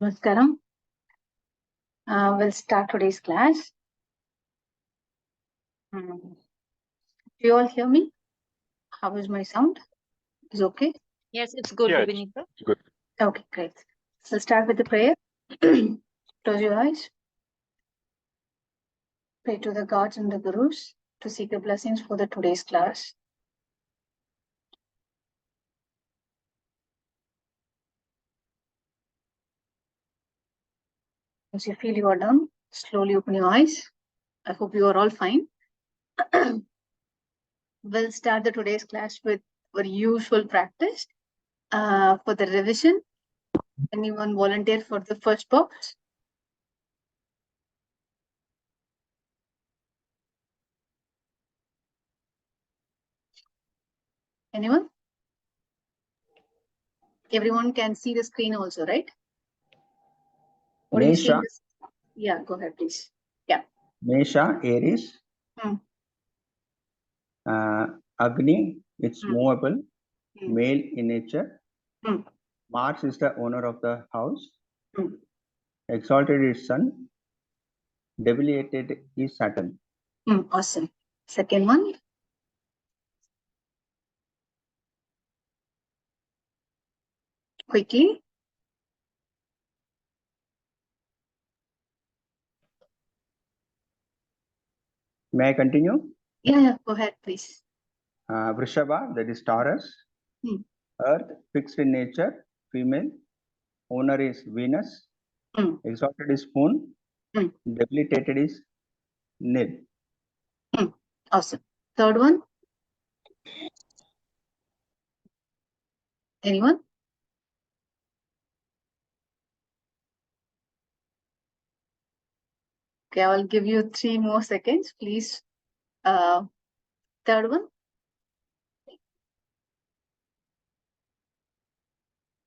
Namaskaram. We'll start today's class. Do you all hear me? How is my sound? Is okay? Yes, it's good, Vinita. Good. Okay, great. So start with the prayer. Close your eyes. Pray to the gods and the gurus to seek the blessings for the today's class. As you feel you are done, slowly open your eyes. I hope you are all fine. We'll start the today's class with our usual practice. For the revision, anyone volunteer for the first box? Anyone? Everyone can see the screen also, right? What do you see? Yeah, go ahead, please. Yeah. Mesha, Aries. Agni, it's movable, male in nature. Mars is the owner of the house. Exalted is Sun. Debilitated is Saturn. Awesome. Second one. Quickly. May I continue? Yeah, go ahead, please. Vrishabha, that is Taurus. Earth, fixed in nature, female. Owner is Venus. Exalted is Moon. Debilitated is Nil. Awesome. Third one. Anyone? Okay, I'll give you 3 more seconds, please. Third one.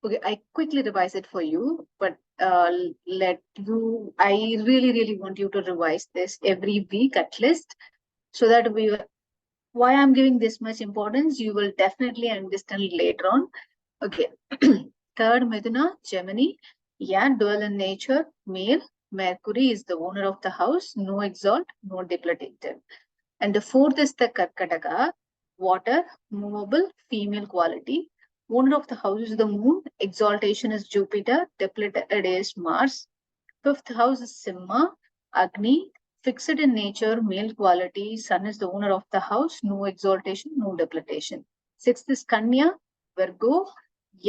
Okay, I quickly revise it for you, but I really want you to revise this every week at least, so that why I'm giving this much importance, you will definitely understand later on. Okay. Third, Mithuna, Gemini. Yeah, dual in nature, male. Mercury is the owner of the house, no exalt, no debilitated. And the fourth is the Karkataka, water, movable, female quality. Owner of the house is the moon, exaltation is Jupiter, debilitated is Mars. Fifth house is Simha, Agni, fixed in nature, male quality. Sun is the owner of the house, no exaltation, no debilitation. Sixth is Kanya, Virgo,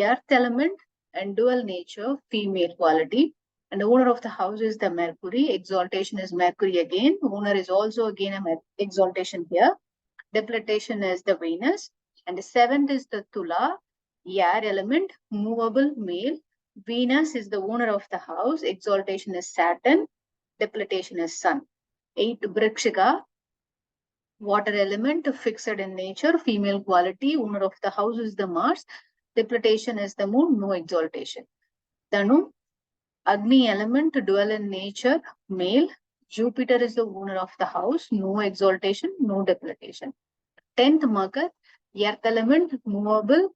earth element and dual nature, female quality. And the owner of the house is the Mercury. Exaltation is Mercury again. Owner is also again an exaltation here. Debilitation is the Venus. And the seventh is the Tula, air element, movable male. Venus is the owner of the house. Exaltation is Saturn. Debilitation is Sun. 8 Vrikshika, water element, fixed in nature, female quality. Owner of the house is the Mars. Debilitation is the Moon, no exaltation. Danu, Agni element, dual in nature, male. Jupiter is the owner of the house, no exaltation, no debilitation. 10th Makar, earth element, movable,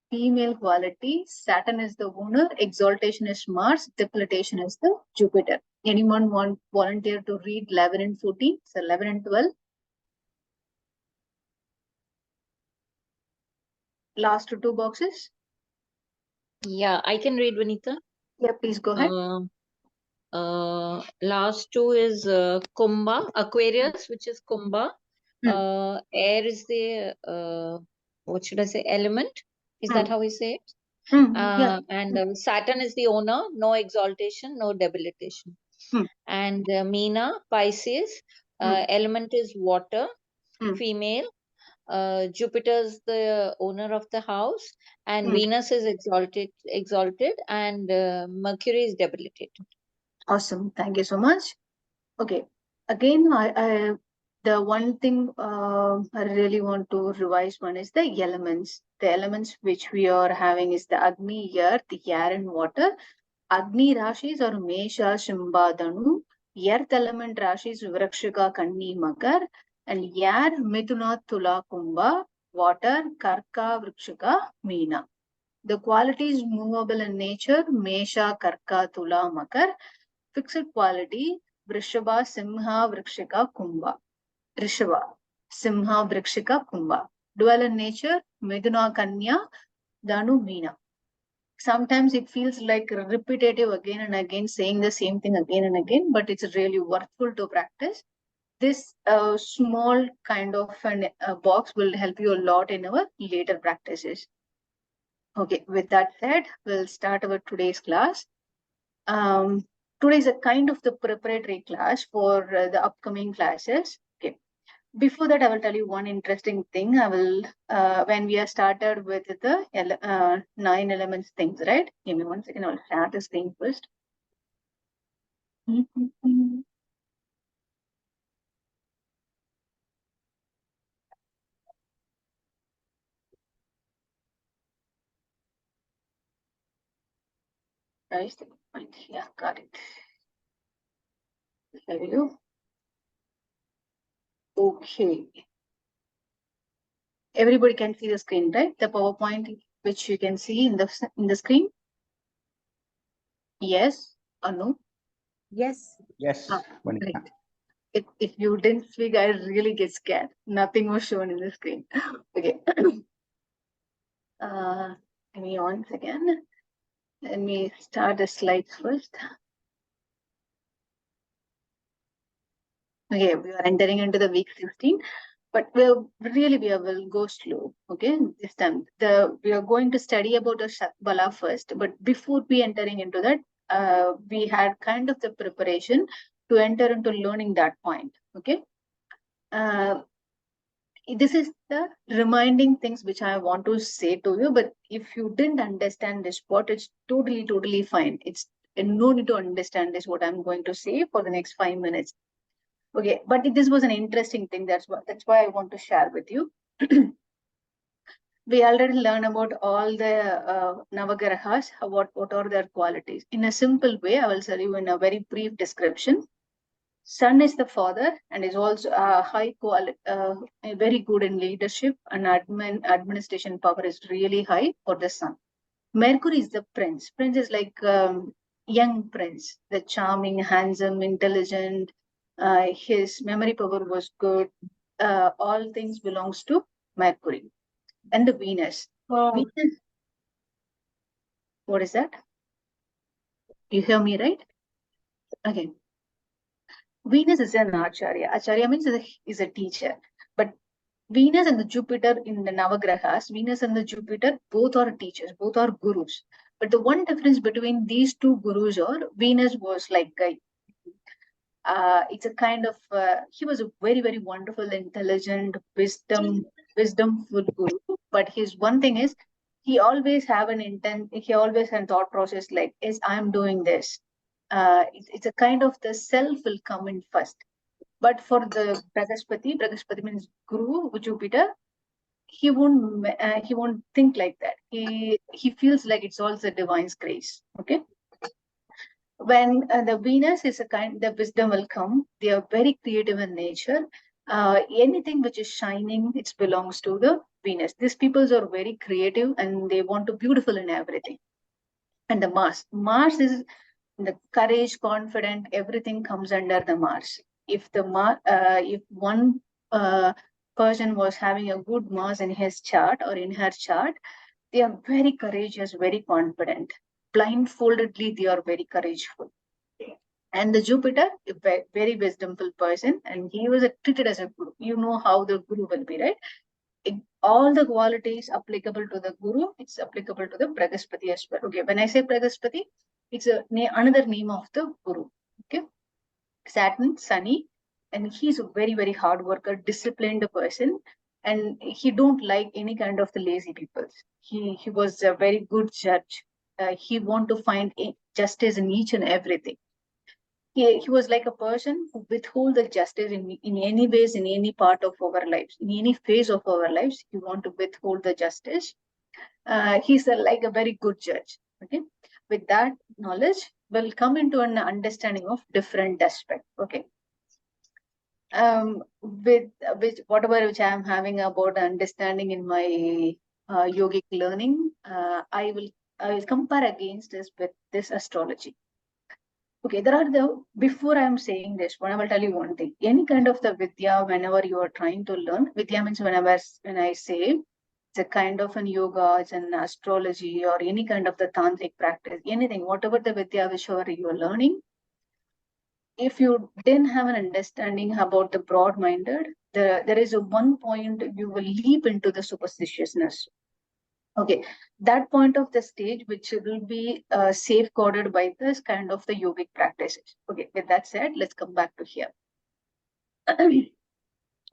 female quality. Saturn is the owner, exaltation is Mars, debilitation is the Jupiter. Anyone want volunteer to read 11 and 14? So 11 and 12. Last 2 boxes. Yeah, I can read, Vinita. Yeah, please go ahead. Last 2 is Kumbha, Aquarius, which is Kumbha. Air is the what should I say, element? Is that how we say it? Yeah. And Saturn is the owner, no exaltation, no debilitation. And Meena, Pisces, element is water, female. Jupiter is the owner of the house, and Venus is exalted, and Mercury is debilitated. Awesome. Thank you so much. Okay. Again, the one thing I really want to revise one is the elements. The elements which we are having is the Agni, earth, air and water. Agni Rashis or Mesha, Shimba, Danu. Earth element Rashis Vrakshika, Kanni, Makar. And air Mithuna, Tula, Kumbha. Water Karka, Vrikshika, Meena. The qualities movable in nature, Mesha, Karka, Tula, Makar. Fixed quality, Vrishabha, Simha, Vrikshika, Kumbha. Rishabha, Simha, Vrikshika, Kumbha. Dual in nature, Midhuna, Kanya, Danu, Meena. Sometimes it feels like repetitive again and again, saying the same thing again and again, but it's really worthful to practice. This small kind of box will help you a lot in our later practices. Okay, with that said, we'll start our today's class. Today is a kind of the preparatory class for the upcoming classes. Okay. Before that, I will tell you one interesting thing. I will, when we are started with the 9 elements things, right? Give me 1 second. I'll share the screen first. Right, yeah, got it. There you go. Okay. Everybody can see the screen, right? The PowerPoint which you can see in the screen. Yes or no? Yes. Yes. Right. If you didn't speak, I really get scared. Nothing was shown in the screen. Okay. Give me 1 second. Let me start the slides first. Okay, we are entering into the week 16, but we will go slow. Okay, this time we are going to study about the Shadbala first. But before we entering into that, we had kind of the preparation to enter into learning that point. Okay. This is the reminding things which I want to say to you, but if you didn't understand this part, it's totally fine. It's no need to understand this, what I'm going to say for the next 5 minutes. Okay, but this was an interesting thing. That's why I want to share with you. We already learned about all the Navagrahas, what are their qualities. In a simple way, I will tell you in a very brief description. Sun is the father and is also high quality, very good in leadership, and administration power is really high for the sun. Mercury is the prince. Prince is like young prince, the charming, handsome, intelligent. His memory power was good. All things belongs to Mercury. And the Venus. Venus. What is that? You hear me, right? Okay. Venus is an acharya. Acharya means is a teacher. But Venus and the Jupiter in the Navagrahas, Venus and the Jupiter, both are teachers, both are gurus. But the one difference between these two gurus are Venus was like it's a kind of he was a very wonderful, intelligent, wisdomful guru. But his one thing is he always have an intent. He always had thought process like, "Is I'm doing this." It's a kind of the self will come in first. But for the Brahaspati means Guru, Jupiter, he won't think like that. He feels like it's all the divine's grace. Okay. When the Venus is the wisdom will come. They are very creative in nature. Anything which is shining, it belongs to the Venus. These peoples are very creative and they want to beautiful in everything. And the Mars is the courage, confident, everything comes under the Mars. If if one person was having a good Mars in his chart or in her chart, they are very courageous, very confident. Blindfoldedly, they are very courageful. And the Jupiter, a very wisdomful person, and he was treated as a guru. You know how the guru will be, right? All the qualities applicable to the guru, it's applicable to the Brahaspati as well. Okay, when I say Brahaspati, it's another name of the guru. Okay, Saturn, Sunny, and he's a very hard worker, disciplined person, and he don't like any kind of the lazy people. He was a very good judge. He want to find justice in each and everything. He was like a person who withhold the justice in any ways, in any part of our lives, in any phase of our lives. He want to withhold the justice. He's like a very good judge. Okay, with that knowledge, we'll come into an understanding of different aspects. Okay, with whatever which I am having about understanding in my yogic learning, I will compare against this with this astrology. Okay, before I am saying this, I will tell you one thing. Any kind of the Vidya, whenever you are trying to learn, Vidya means when I say it's a kind of an yoga, it's an astrology, or any kind of the tantric practice, anything, whatever the Vidya which you are learning, if you didn't have an understanding about the broad-minded, there is a one point you will leap into the superstitiousness. Okay, that point of the stage which will be safeguarded by this kind of the yogic practices. Okay, with that said, let's come back to here.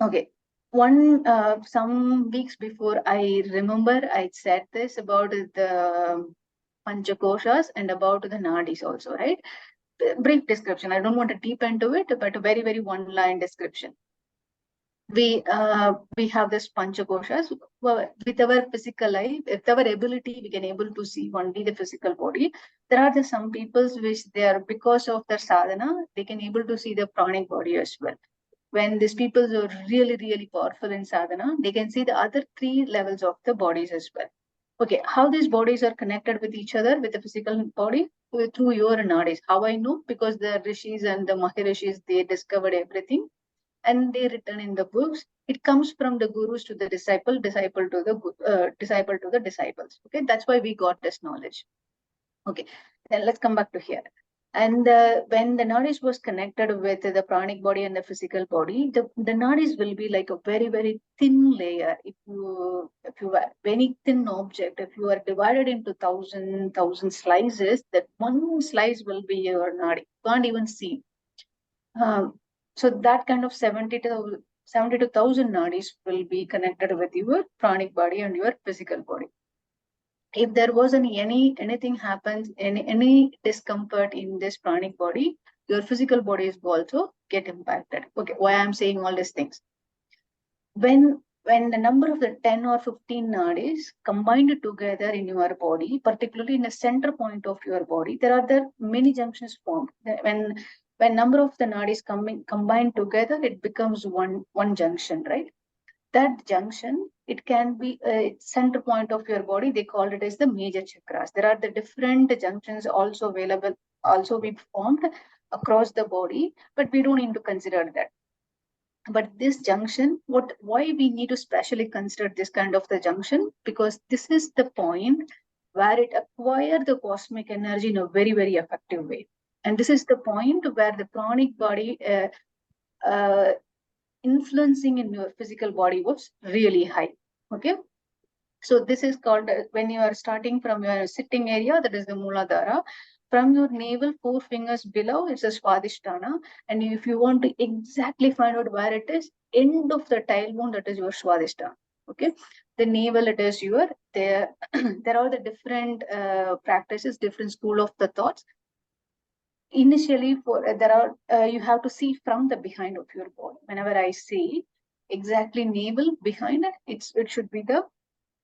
Okay, some weeks before, I remember I said this about the panchakoshas and about the nadis also, right? Brief description. I don't want to deep into it, but a very, very one-line description. We have this panchakoshas. With our physical life, with our ability, we can able to see only the physical body. There are some peoples which they are, because of their sadhana, they can able to see the pranic body as well. When these people are really, really powerful in sadhana, they can see the other 3 levels of the bodies as well. Okay, how these bodies are connected with each other, with the physical body, through your nadis. How I know? Because the rishis and the maharishis, they discovered everything and they written in the books. It comes from the gurus to the disciple, disciple to the disciples. Okay, that's why we got this knowledge. Okay, then let's come back to here. And when the nadis was connected with the pranic body and the physical body, the nadis will be like a very, very thin layer. If you are very thin object, if you are divided into thousand slices, that one slice will be your nadi. You can't even see. So that kind of 70 to 1,000 nadis will be connected with your pranic body and your physical body. If there was anything happens, any discomfort in this pranic body, your physical body is also get impacted. Okay, why I'm saying all these things? When the number of the 10 or 15 nadis combined together in your body, particularly in the center point of your body, there are many junctions formed. When number of the nadis combined together, it becomes one junction, right? That junction, it can be a center point of your body. They call it as the major chakras. There are the different junctions also available, also be formed across the body, but we don't need to consider that. But this junction, why we need to specially consider this kind of the junction? Because this is the point where it acquires the cosmic energy in a very, very effective way. And this is the point where the pranic body influencing in your physical body was really high. Okay, so this is called when you are starting from your sitting area, that is the Mooladhara. From your navel, 4 fingers below, it's a Swadhisthana. And if you want to exactly find out where it is, end of the tailbone, that is your Swadhisthana. Okay, the navel, it is your there. There are the different practices, different school of the thoughts. Initially, you have to see from the behind of your body. Whenever I say exactly navel behind it should be the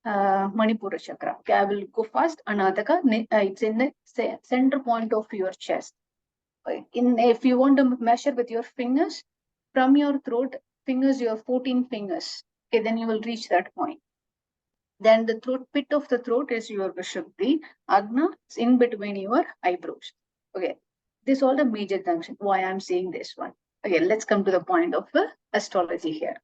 Manipura chakra. Okay, I will go fast. Anadaka, it's in the center point of your chest. If you want to measure with your fingers, from your throat, fingers, your 14 fingers. Okay, then you will reach that point. Then the pit of the throat is your Vishuddhi. Agna is in between your eyebrows. Okay, this is all the major junction. Why I'm saying this one. Okay, let's come to the point of the astrology here.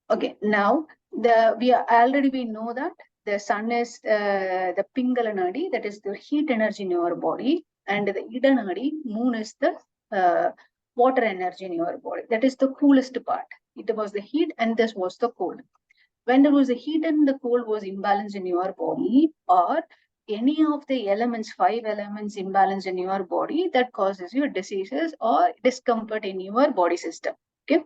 Okay, now we know that the sun is the Pingala Nadi, that is the heat energy in your body, and the Ida Nadi, moon, is the water energy in your body. That is the coolest part. It was the heat and this was the cold. When there was the heat and the cold was imbalanced in your body, or any of the elements, 5 elements imbalanced in your body, that causes you diseases or discomfort in your body system. Okay.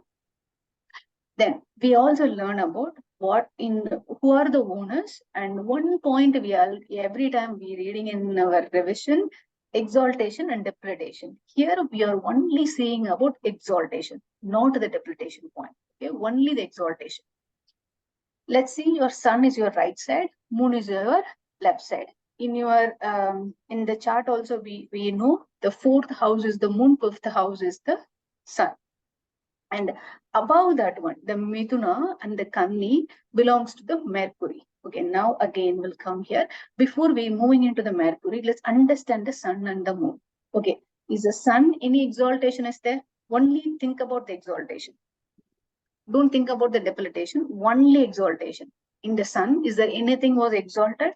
Then we also learn about who are the owners, and one point we are every time we reading in our revision, exaltation and depletion. Here we are only seeing about exaltation, not the depletion point. Okay, only the exaltation. Let's see, your sun is your right side, moon is your left side. In your in the chart also we know the 4th house is the moon, 5th house is the sun. And above that one, the Mithuna and the Kanni belongs to the Mercury. Okay, now again we'll come here. Before we moving into the Mercury, let's understand the sun and the moon. Okay, is the sun any exaltation is there? Only think about the exaltation. Don't think about the debilitation, only exaltation. In the sun, is there anything was exalted?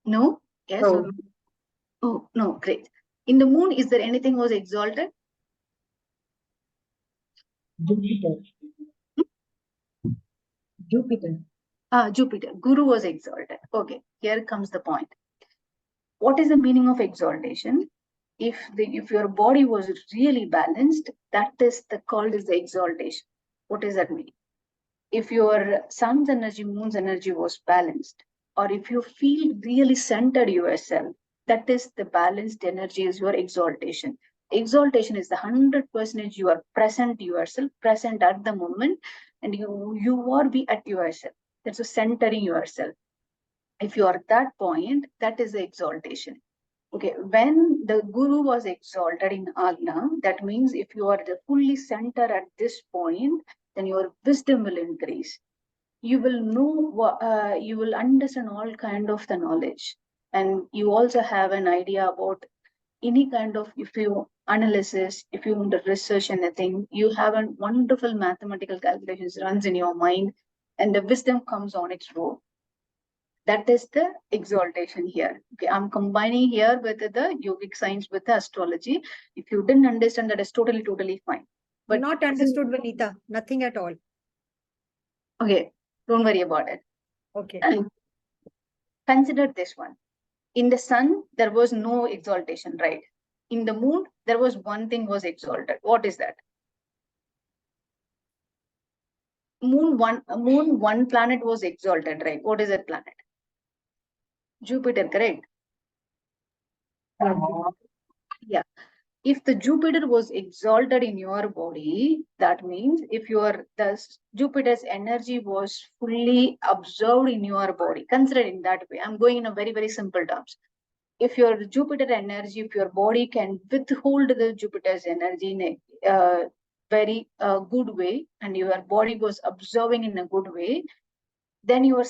No? Yes or no? Oh, no, great. In the moon, is there anything was exalted? Jupiter. Jupiter. Jupiter. Guru was exalted. Okay, here comes the point. What is the meaning of exaltation? If your body was really balanced, that is called as the exaltation. What does that mean? If your sun's energy, moon's energy was balanced, or if you feel really centered yourself, that is the balanced energy is your exaltation. Exaltation is the 100% you are present yourself, present at the moment, and you are be at yourself. That's a centering yourself. If you are at that point, that is the exaltation. Okay, when the guru was exalted in Agna, that means if you are the fully center at this point, then your wisdom will increase. You will know, you will understand all kind of the knowledge, and you also have an idea about any kind of, if you analysis, if you want to research anything, you have a wonderful mathematical calculations runs in your mind, and the wisdom comes on its own. That is the exaltation here. Okay, I'm combining here with the yogic science with the astrology. If you didn't understand, that is totally fine. But not understood, Vanita. Nothing at all. Okay, don't worry about it. Okay. Consider this one. In the sun, there was no exaltation, right? In the moon, there was one thing was exalted. What is that? Moon one planet was exalted, right? What is that planet? Jupiter, correct? Yeah. If the Jupiter was exalted in your body, that means if Jupiter's energy was fully absorbed in your body, consider in that way. I'm going in a very simple terms. If your Jupiter energy, if your body can withhold the Jupiter's energy in a very good way, and your body was absorbing in a good way, then your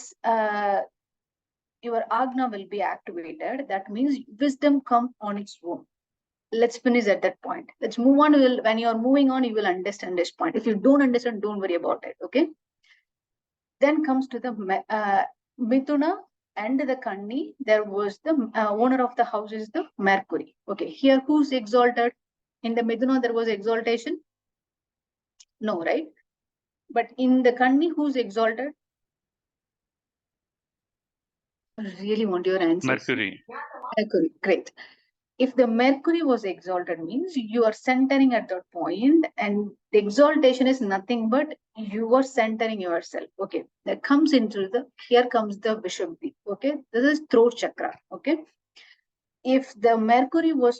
Agna will be activated. That means wisdom comes on its own. Let's finish at that point. Let's move on. When you're moving on, you will understand this point. If you don't understand, don't worry about it. Okay. Then comes to the Mithuna and the Kanni. There was the owner of the house is the Mercury. Okay. Here, who's exalted? In the Mithuna, there was exaltation. No, right? But in the Kanni, who's exalted? I really want your answer. Mercury. Mercury. Great. If the Mercury was exalted, means you are centering at that point, and the exaltation is nothing but you are centering yourself. Okay, that comes into here comes the Vishuddhi. Okay, this is throat chakra. Okay, if the Mercury was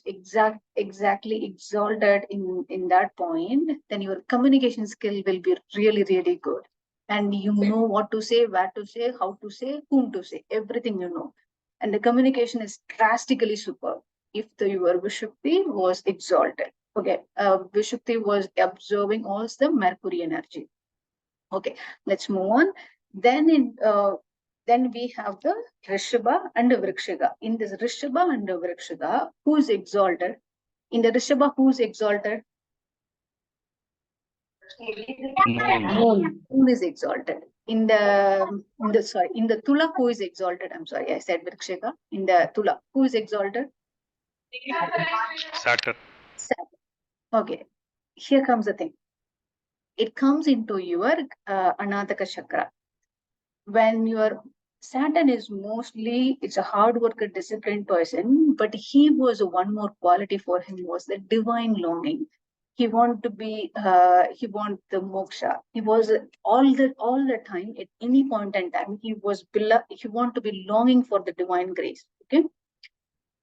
exactly exalted in that point, then your communication skill will be really good, and you know what to say, where to say, how to say, whom to say, everything you know. And the communication is drastically superb if your Vishuddhi was exalted. Okay, Vishuddhi was observing all the Mercury energy. Okay, let's move on. Then we have the Rishabha and the Vrikshika. In this Rishabha and the Vrikshika, who is exalted? In the Rishabha, who is exalted? Moon is exalted. In the Tula, who is exalted? I'm sorry, I said Vrikshika. In the Tula, who is exalted? Saturn. Okay, here comes the thing. It comes into your Anataka chakra. When your Saturn is mostly, it's a hard worker, disciplined person, but he was one more quality for him was the divine longing. He want to be, he want the moksha. He was all the time, at any point in time, he want to be longing for the divine grace. Okay.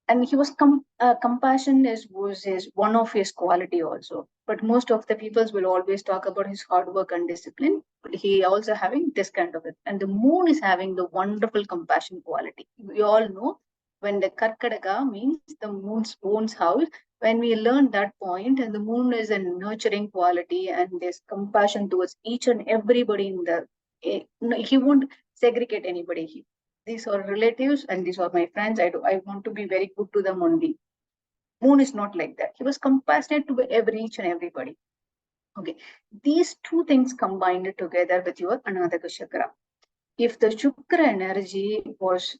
And he was compassion was one of his quality also. But most of the peoples will always talk about his hard work and discipline. But he also having this kind of it. And the moon is having the wonderful compassion quality. We all know when the Karkadaka means the moon's house, When we learn that point, and the moon is a nurturing quality and there's compassion towards each and everybody in the, he won't segregate anybody. These are relatives and these are my friends. I want to be very good to them only. Moon is not like that. He was compassionate to each and everybody. Okay, these two things combined together with your Anadaka chakra. If the Shukra energy was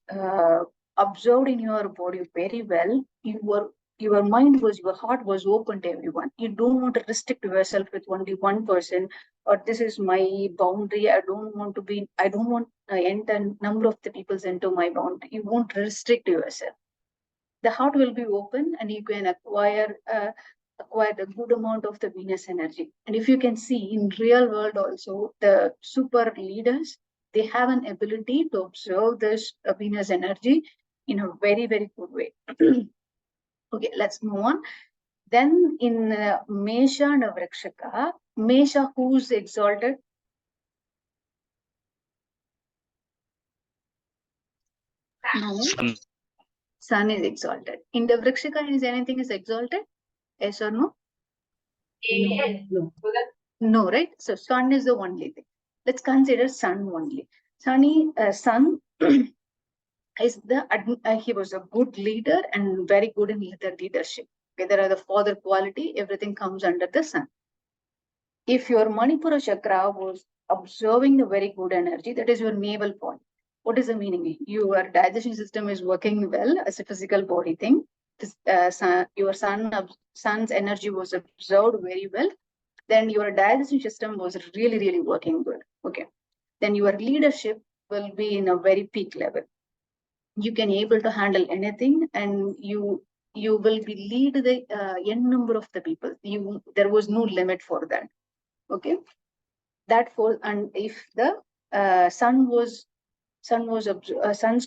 observed in your body very well, your mind was, your heart was open to everyone. You don't want to restrict yourself with only one person, or this is my boundary. I don't want enter number of the peoples into my boundary. You won't restrict yourself. The heart will be open, and you can acquire the good amount of the Venus energy. And if you can see in real world also, the super leaders, they have an ability to observe this Venus energy in a very, very good way. Okay, let's move on. Then in Mesha and Vrikshaka, Mesha, who's exalted? No. Sun is exalted. In the Vrikshaka, is anything is exalted? Yes or no? No. No, right? So sun is the only thing. Let's consider sun only. Sun is he was a good leader and very good in the leadership. Okay, there are the father quality, everything comes under the sun. If your Manipura chakra was observing the very good energy, that is your navel point. What is the meaning? Your digestion system is working well as a physical body thing. Your sun's energy was observed very well. Then your digestion system was really, really working good. Okay. Then your leadership will be in a very peak level. You can able to handle anything, and you will be lead the n number of the people. There was no limit for that. Okay. And if the sun's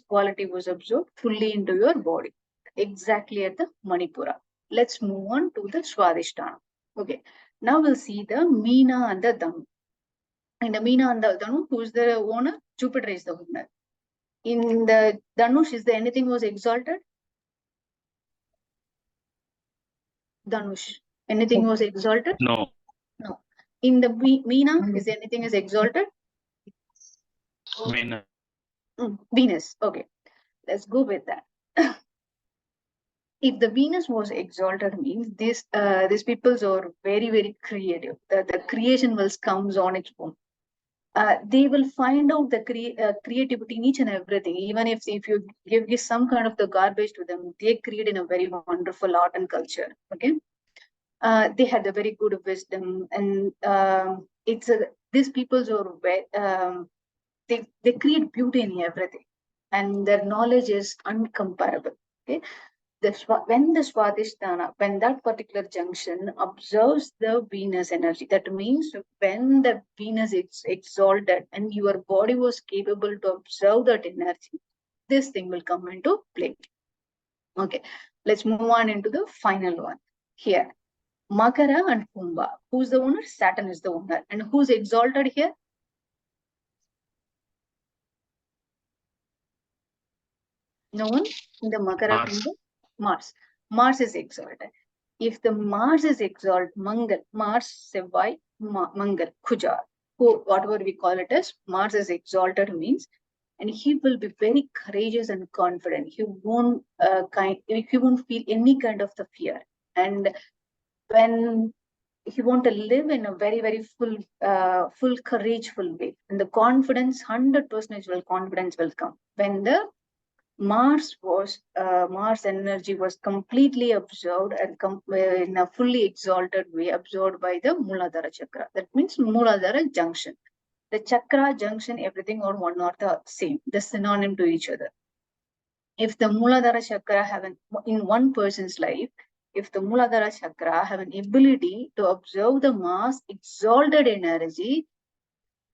quality was absorbed fully into your body, exactly at the Manipura. Let's move on to the Swadhisthana. Okay. Now we'll see the Meena and the Dhanu. In the Meena and the Dhanu, who's the owner? Jupiter is the owner. In the Dhanush, is there anything was exalted? Dhanush, anything was exalted? No. No. In the Meena, is there anything is exalted? Venus. Venus. Okay. Let's go with that. If the Venus was exalted, means these peoples are very, very creative. The creation will comes on its own. They will find out the creativity in each and everything. Even if you give some kind of the garbage to them, they create in a very wonderful art and culture. Okay, they had a very good wisdom, and these peoples are they create beauty in everything, and their knowledge is uncomparable. Okay. When the Swadhisthana, when that particular junction observes the Venus energy, that means when the Venus is exalted and your body was capable to observe that energy, this thing will come into play. Okay, let's move on into the final one. Here, Makara and Kumbha. Who's the owner? Saturn is the owner. And who's exalted here? No one? In the Makara Kumbha? Mars. Mars is exalted. If the Mars is exalted, Mars, Sevai, Mangal, Kujar, whatever we call it as, Mars is exalted means, and he will be very courageous and confident. He won't feel any kind of the fear. And when he want to live in a very, very full courageful way, and the confidence, 100% confidence will come when the Mars energy was completely observed and in a fully exalted way absorbed by the Muladhara chakra. That means Muladhara junction. The chakra junction, everything are one or the same. They're synonym to each other. If the Muladhara chakra in one person's life, if the Muladhara chakra have an ability to observe the Mars exalted energy,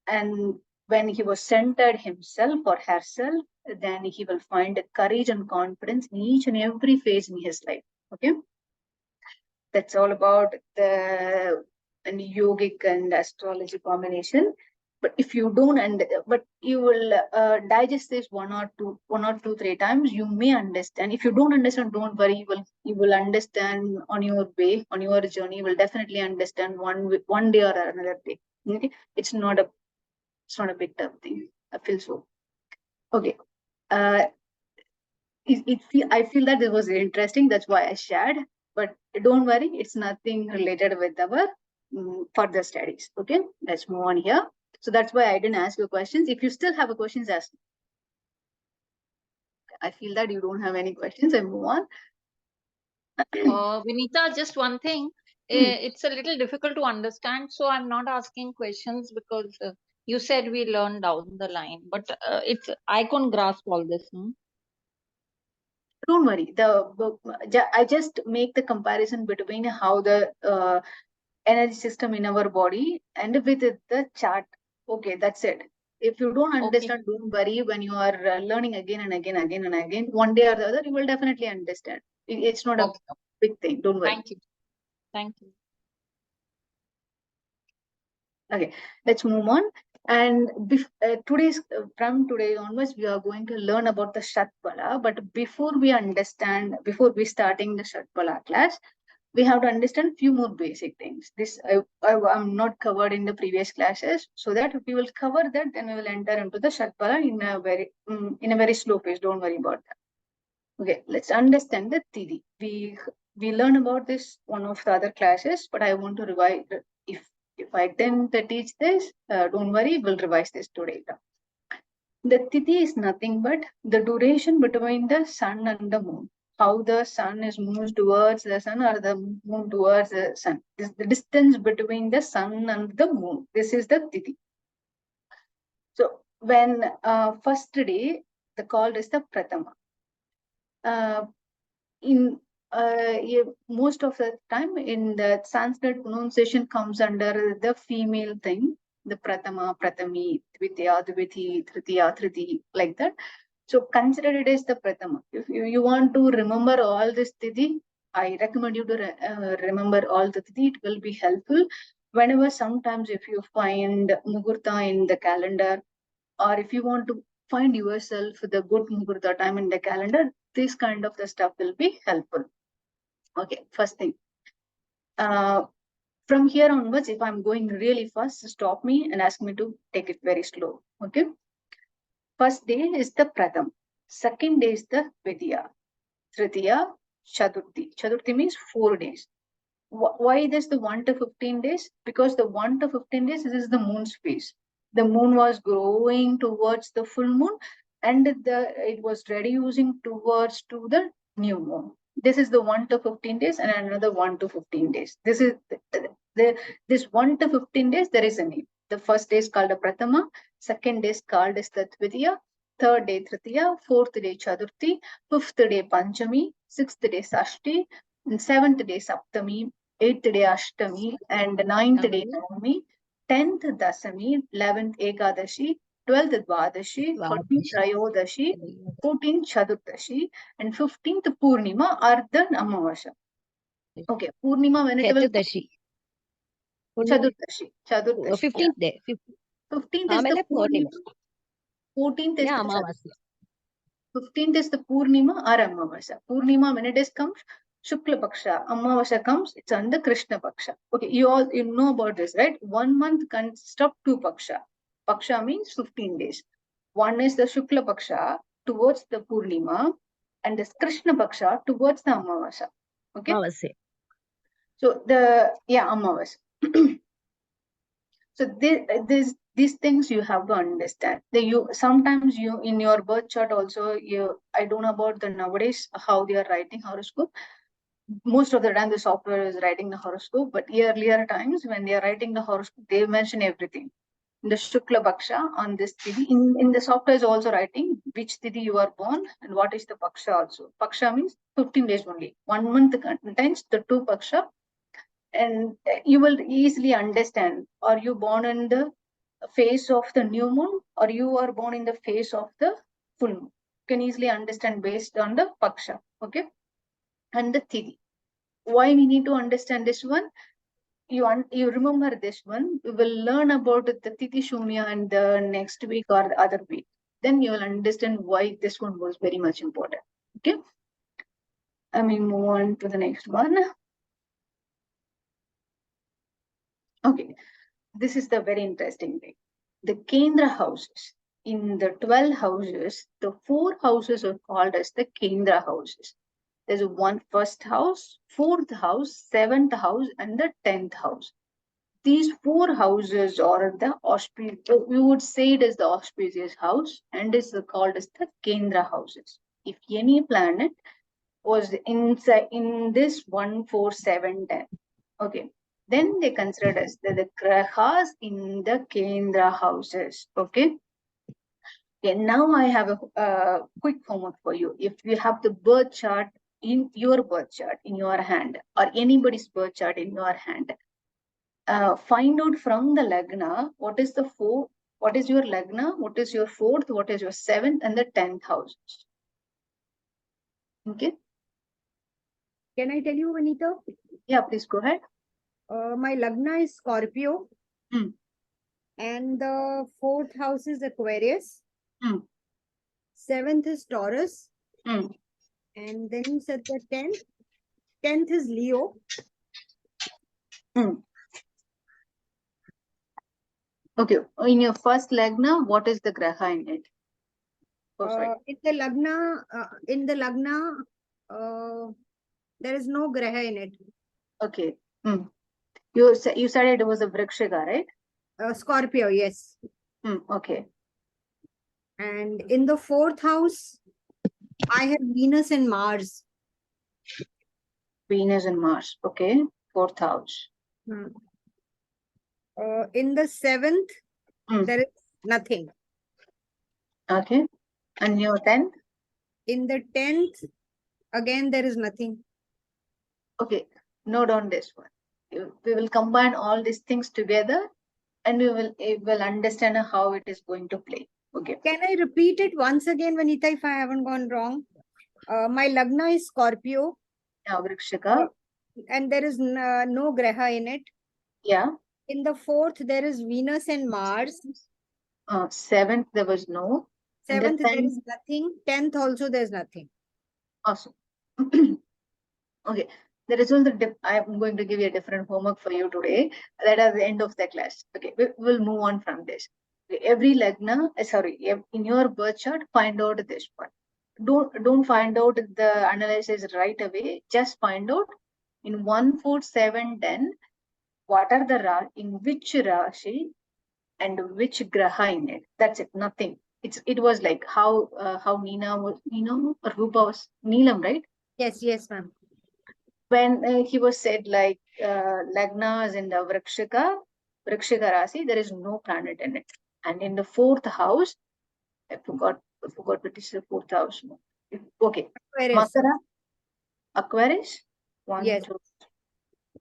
and when he was centered himself or herself, then he will find courage and confidence in each and every phase in his life. Okay, that's all about the yogic and astrology combination. But if you don't, but you will digest this one or two, 3 times, you may understand. If you don't understand, don't worry. You will understand on your way, on your journey. You will definitely understand one day or another day. Okay, it's not a big tough thing. I feel so. Okay. I feel that it was interesting. That's why I shared. But don't worry, it's nothing related with our further studies. Okay, let's move on here. So that's why I didn't ask you questions. If you still have a questions, ask me. I feel that you don't have any questions. I move on. Vinita, just one thing. It's a little difficult to understand, so I'm not asking questions because you said we learn down the line, but I couldn't grasp all this. Don't worry. I just make the comparison between how the energy system in our body and with the chart. Okay, that's it. If you don't understand, don't worry. When you are learning again and again, one day or the other, you will definitely understand. It's not a big thing. Don't worry. Thank you. Thank you. Okay, let's move on. And from today onwards, we are going to learn about the Shadbala. But before we starting the Shadbala class, we have to understand few more basic things. This I'm not covered in the previous classes, so that we will cover that. Then we will enter into the Shadbala in a very slow pace. Don't worry about that. Okay, let's understand the Tidi. We learn about this one of the other classes, but I want to revise. If I didn't teach this, don't worry, we'll revise this today. The Tithi is nothing but the duration between the sun and the moon. How the sun is moves towards the sun or the moon towards the sun. This is the distance between the sun and the moon. This is the Tithi. So when first day, the called is the Prathama. Most of the time in the Sanskrit pronunciation comes under the female thing, the Prathama, Prathami, Dvitiya, Dviti, Tritiya, Triti, like that. So consider it as the Prathama. If you want to remember all this Tithi, I recommend you to remember all the Tithi. It will be helpful. Whenever sometimes if you find Muhurta in the calendar, or if you want to find yourself the good Muhurta time in the calendar, this kind of the stuff will be helpful. Okay, first thing. From here onwards, if I'm going really fast, stop me and ask me to take it very slow. Okay. First day is the Pratham. Second day is the Vidya. Tritiya, Chaturthi. Chaturthi means 4 days. Why this the 1 to 15 days? Because the 1 to 15 days is the moon's phase. The moon was growing towards the full moon, and it was reducing towards to the new moon. This is the 1 to 15 days, and another 1 to 15 days. This is this 1 to 15 days. There is a name. The first day is called a Prathama. Second day is called as the Dvitiya. Third day Tritiya. Fourth day Chaturthi. Fifth day Panchami. Sixth day Sashti. And seventh day Saptami. 8th day Ashtami, and 9th day Navami, 10th Dasami, 11th Ekadashi, 12th Dwadashi, 13th Trayodashi, 14th Chaturdashi, and 15th Purnima are the Amavasya. Okay, Purnima when it will Chaturdashi. 15th day. 15th is the Purnima. 14th is the Chaturdashi. 15th is the Purnima or Amavasya. Purnima when it is comes, Shukla Paksha. Amavasya comes, it's under Krishna Paksha. Okay, you know about this, right? 1 month consists of 2 Paksha. Paksha means 15 days. One is the Shukla Paksha towards the Purnima, and the Krishna Paksha towards the Amavasya. Okay. Amavasya. So Amavasya. So these things you have to understand. Sometimes in your birth chart also I don't know about the nowadays how they are writing horoscope. Most of the time the software is writing the horoscope, but earlier times when they are writing the horoscope, they mention everything. The Shukla Paksha on this Tithi. In the software is also writing which Tithi you are born and what is the Paksha also. Paksha means 15 days only. 1 month contains the 2 Paksha. And you will easily understand, are you born in the phase of the new moon or you are born in the phase of the full moon? You can easily understand based on the Paksha. Okay. And the Tithi. Why we need to understand this one? you remember this one. We will learn about the Tithi Shunya and the next week or the other week. Then you will understand why this one was very much important. Okay. I mean, move on to the next one. Okay. This is the very interesting thing. The Kendra houses. In the 12 houses, the 4 houses are called as the Kendra houses. There's one first house, 4th house, 7th house, and the 10th house. These 4 houses are the auspicious, we would say it is the auspicious house and is called as the Kendra houses. If any planet was inside in this 1, 4, 7, 10, okay, then they considered as the grahas in the Kendra houses. Okay. Okay, now I have a quick homework for you. If you have the birth chart in your birth chart in your hand or anybody's birth chart in your hand, find out from the lagna what is your lagna, what is your 4th, what is your 7th, and the 10th houses. Okay. Can I tell you, Vanita? Yeah, please go ahead. My lagna is Scorpio. Hmm. And the 4th house is Aquarius. Hmm. 7th is Taurus. Hmm. And then you said the 10th. 10th is Leo. Hmm. Okay. In your first lagna, what is the graha in it? In the lagna, there is no graha in it. Okay. Hmm. You said it was a Vrikshika, right? Scorpio, yes. Okay. And in the 4th house, I have Venus and Mars. Venus and Mars. Okay. 4th house. In the 7th, there is nothing. Okay. And your 10th? In the 10th, again, there is nothing. Okay. Note down this one. We will combine all these things together and we will understand how it is going to play. Okay. Can I repeat it once again, Vanita, if I haven't gone wrong? My lagna is Scorpio. Vrikshika. And there is no graha in it. Yeah. In the 4th, there is Venus and Mars. 7th, there was no. 7th, there is nothing. 10th, also, there's nothing. Awesome. Okay. The result, I am going to give you a different homework for you today. That is the end of the class. Okay. We'll move on from this. Okay. Every lagna, in your birth chart, find out this one. Don't find out the analysis right away. Just find out in 1, 4, 7, 10, what are the in which Rashi and which Graha in it. That's it. Nothing. It was like how Nina or Rupa was Neelam, right? Yes, ma'am. When he was said like Lagna is in the Vrikshika Rasi, there is no planet in it. And in the 4th house, I forgot what is the 4th house. Okay. Aquarius. Makara, Aquarius. 1, yes. 2.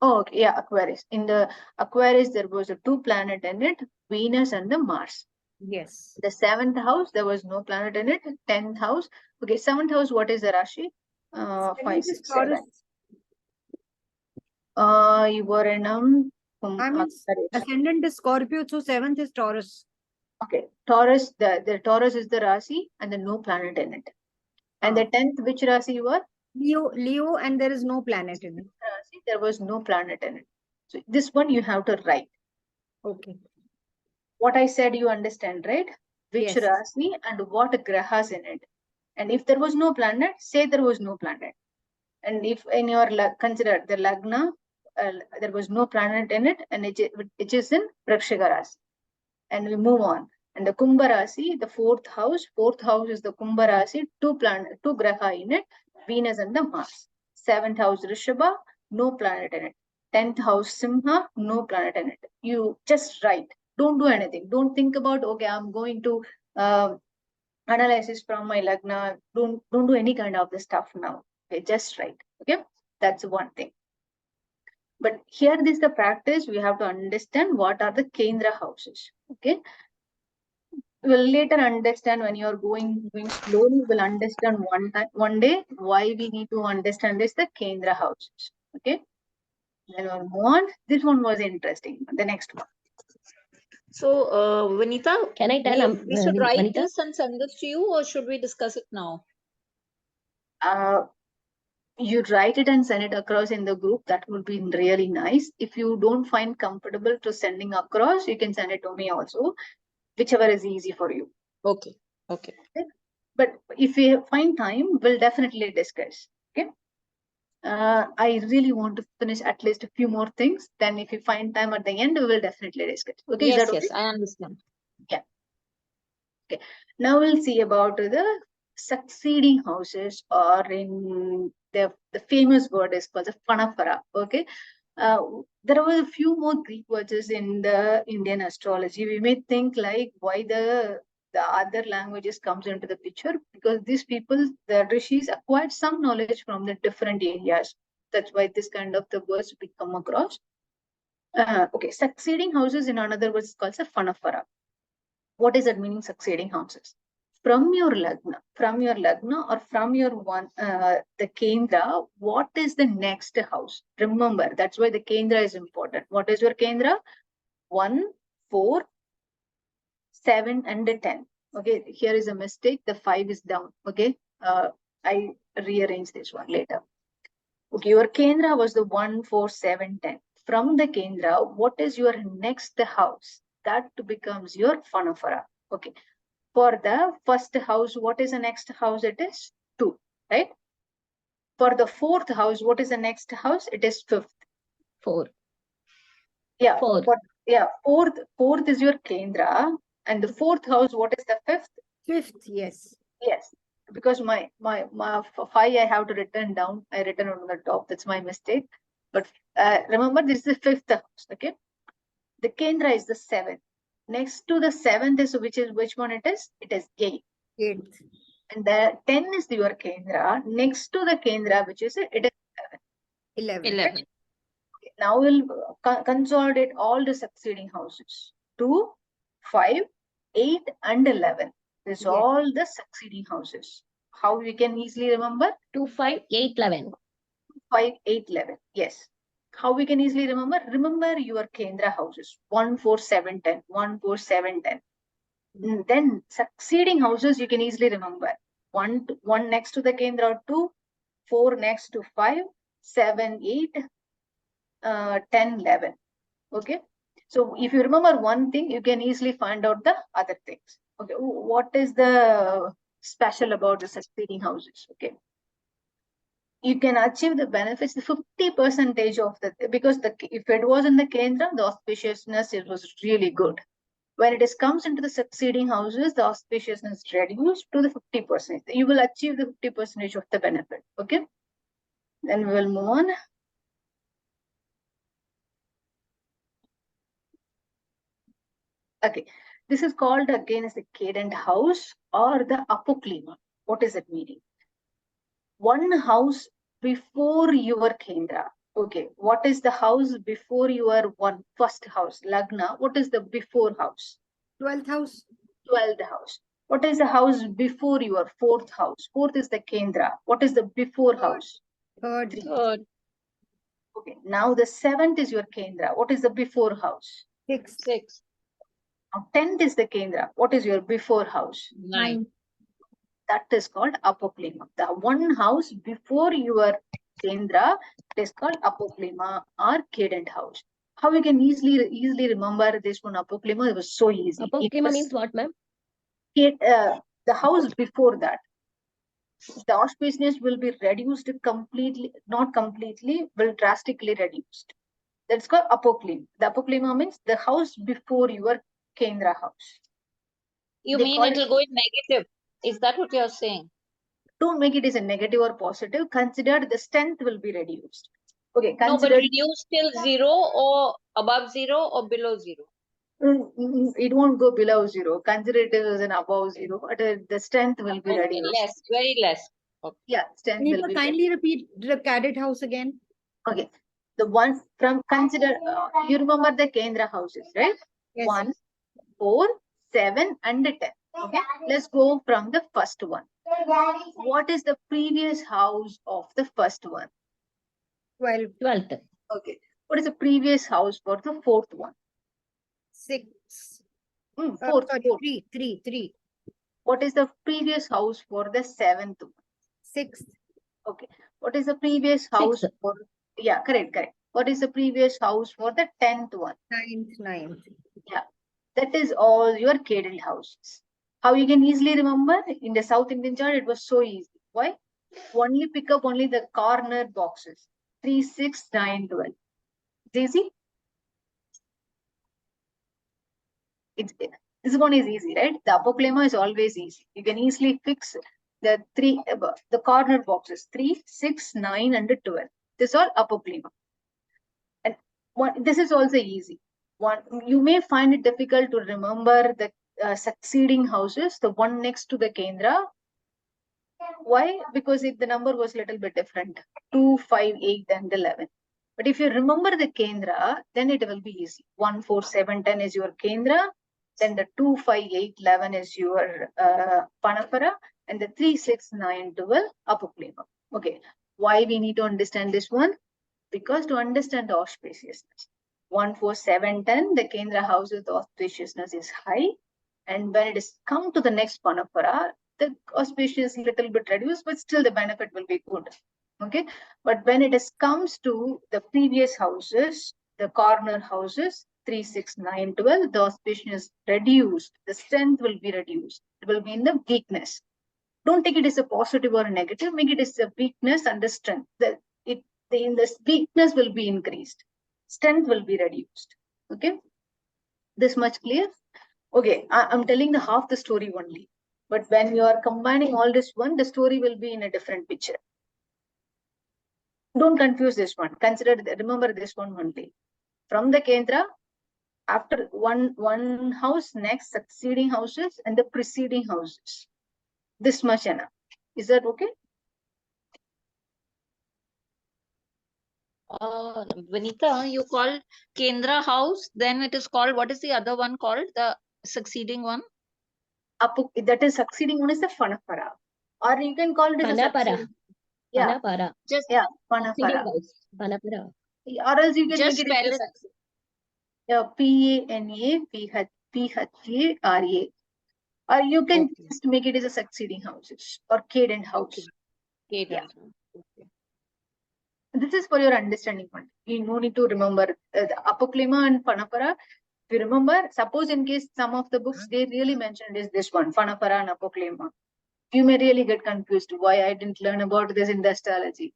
Oh, okay. Yeah, Aquarius. In the Aquarius, there was 2 planets in it, Venus and the Mars. Yes. The 7th house, there was no planet in it. 10th house. Okay, 7th house, what is the Rashi? 5, 6, 7. You were in I mean, ascendant is Scorpio, so 7th is Taurus. Okay, Taurus, the Taurus is the Rasi and there's no planet in it. And the 10th, which Rasi you were? Leo, and there is no planet in it. Rasi, there was no planet in it. So this one you have to write. Okay. What I said you understand, right? Which yes. Rasi and what grahas in it. And if there was no planet, say there was no planet. And if in your consider the Lagna, there was no planet in it, and it is in Vrikshika Rasi. And we move on. And the Kumbha Rasi, the 4th house is the Kumbha Rasi, 2 graha in it, Venus and the Mars. 7th house Rishabha, no planet in it. 10th house Simha, no planet in it. You just write. Don't do anything. Don't think about, okay, I'm going to analysis from my Lagna. Don't do any kind of the stuff now. Okay, just write. Okay, that's one thing. But here this is the practice. We have to understand what are the Kendra houses. Okay. We'll later understand when you're going slowly, we'll understand one day why we need to understand this, the Kendra houses. Okay. Then we'll move on. This one was interesting. The next one. So, Vanita, Can I tell we should write Vanita? this and send this to you, or should we discuss it now? You write it and send it across in the group. That would be really nice. If you don't find comfortable to sending across, you can send it to me also, whichever is easy for you. Okay. Okay. But if we find time, we'll definitely discuss. Okay. I really want to finish at least a few more things. Then if you find time at the end, we will definitely discuss. Okay. Yes, Is that okay? yes, I understand. Yeah. Okay. Now we'll see about the succeeding houses, or in the famous word is called the Phanafara. Okay. There were a few more Greek words in the Indian astrology. We may think like why the other languages comes into the picture, because these people, the rishis, acquired some knowledge from the different areas. That's why this kind of the words we come across. Okay, succeeding houses in another words called a Phanafara. What is that meaning, succeeding houses? From your lagna or from your one, the kendra, what is the next house? Remember, that's why the kendra is important. What is your kendra? 1, 4, 7, and 10. Okay, here is a mistake. The 5 is down. Okay, I rearrange this one later. Okay, your kendra was the 1, 4, 7, 10. From the kendra, what is your next house? That becomes your Phanafara. Okay. For the first house, what is the next house? It is 2, right? For the fourth house, what is the next house? It is 5th. 4. Yeah. 4. Fourth is your kendra, and the fourth house, what is the 5th? 5th, yes. Yes. Because my 5 I have to return down. I written on the top. That's my mistake. But remember, this is the 5th house. Okay. The kendra is the 7th. Next to the 7th is which one it is? It is 8. 8th. And the 10 is your kendra. Next to the kendra, which is it is 11. 11. Okay, now we'll consolidate all the succeeding houses. 2, 5, 8, and 11. This Yes. all the succeeding houses. How we can easily remember? 2, 5, 8, 11. 5, 8, 11. Yes. How we can easily remember? Remember your kendra houses. 1, 4, 7, 10. 1, 4, 7, 10. Then succeeding houses you can easily remember. 1 next to the kendra, 2, 4 next to 5, 7, 8, 10, 11. Okay. So if you remember one thing, you can easily find out the other things. Okay. What is the special about the succeeding houses? Okay. You can achieve the benefits, the 50% of the, because if it was in the kendra, the auspiciousness, it was really good. When it comes into the succeeding houses, the auspiciousness reduced to the 50%. You will achieve the 50% of the benefit. Okay. Then we will move on. Okay. This is called again as the cadent house or the apoklima. What is it meaning? One house before your kendra. Okay. What is the house before your first house? Lagna. What is the before house? 12th house. 12th house. What is the house before your 4th house? 4th is the kendra. What is the before house? 3rd. 3rd. Okay. Now the 7th is your kendra. What is the before house? 6th. 6th. Now 10th is the kendra. What is your before house? 9th. That is called apoklima. The one house before your kendra, it is called apoklima or cadent house. How we can easily remember this one apoklima? It was so easy. Apoklima means what, ma'am? The house before that, the auspiciousness will be reduced completely, not completely, will drastically reduced. That's called apoklima. The apoklima means the house before your kendra house. You They mean call it will go in negative? Is that what you're saying? Don't make it as a negative or positive. Consider the strength will be reduced. Okay, No, but consider reduced till 0 or above 0 or below 0? It won't go below 0. Consider it as an above 0, but the strength will be Okay, reduced. less, very less. Okay. Yeah, strength will be Kindly repeat the cadent house again. Okay, the one from consider, you remember the Kendra houses, right? Yes. 1, 4, 7, and 10. Okay, let's go from the first one. What is the previous house of the first one? 12th. 12th. Okay, What is the previous house for the fourth one? 6. Fourth. Sorry, 3. What is the previous house for the seventh one? 6. Okay. What is the previous house for? Yeah, correct. What is the previous house for the 10th one? 9th. Yeah, that is all your cadent houses. How you can easily remember? In the South Indian chart, it was so easy. Why? Only pick up only the corner boxes. 3, 6, 9, 12. It's easy. This one is easy, right? The apoplema is always easy. You can easily fix the the corner boxes 3, 6, 9, and 12. This is all apoplema. And this is also easy. You may find it difficult to remember the succeeding houses, the one next to the Kendra. Why? Because the number was a little bit different. 2, 5, 8, and 11. But if you remember the Kendra, then it will be easy. 1, 4, 7, 10 is your Kendra. Then the 2, 5, 8, 11 is your Panapara. And the 3, 6, 9, 12, apoplema. Okay. Why we need to understand this one? Because to understand the auspiciousness. 1, 4, 7, 10, the Kendra house with auspiciousness is high. And when it is come to the next Panapara, the auspicious little bit reduced, but still the benefit will be good. Okay. But when it is comes to the previous houses, the corner houses, 3, 6, 9, 12, the auspiciousness reduced, the strength will be reduced. It will be in the weakness. Don't take it as a positive or a negative, make it as a weakness and the strength. The weakness will be increased, strength will be reduced. Okay, this much clear? Okay, I'm telling the half the story only, but when you are combining all this one, the story will be in a different picture. Don't confuse this one. Remember this one only. From the Kendra, after one house, next succeeding houses and the preceding houses. This much enough. Is that okay? Vanita, you called Kendra house, then it is called, what is the other one called? The succeeding one? That is succeeding one is the Panapara. Or you can call it as a succeeding. Yeah. Panapara. Just yeah, Panapara. Panapara. Or else you can just make it spell as a Panapara. Or you can just make it as a succeeding houses or cadent house. Okay. Yeah. Okay. This is for your understanding one. You no need to remember the apoklema and Panapara. If you remember, suppose in case some of the books they really mentioned is this one, Panapara and apoklema. You may really get confused why I didn't learn about this in the astrology.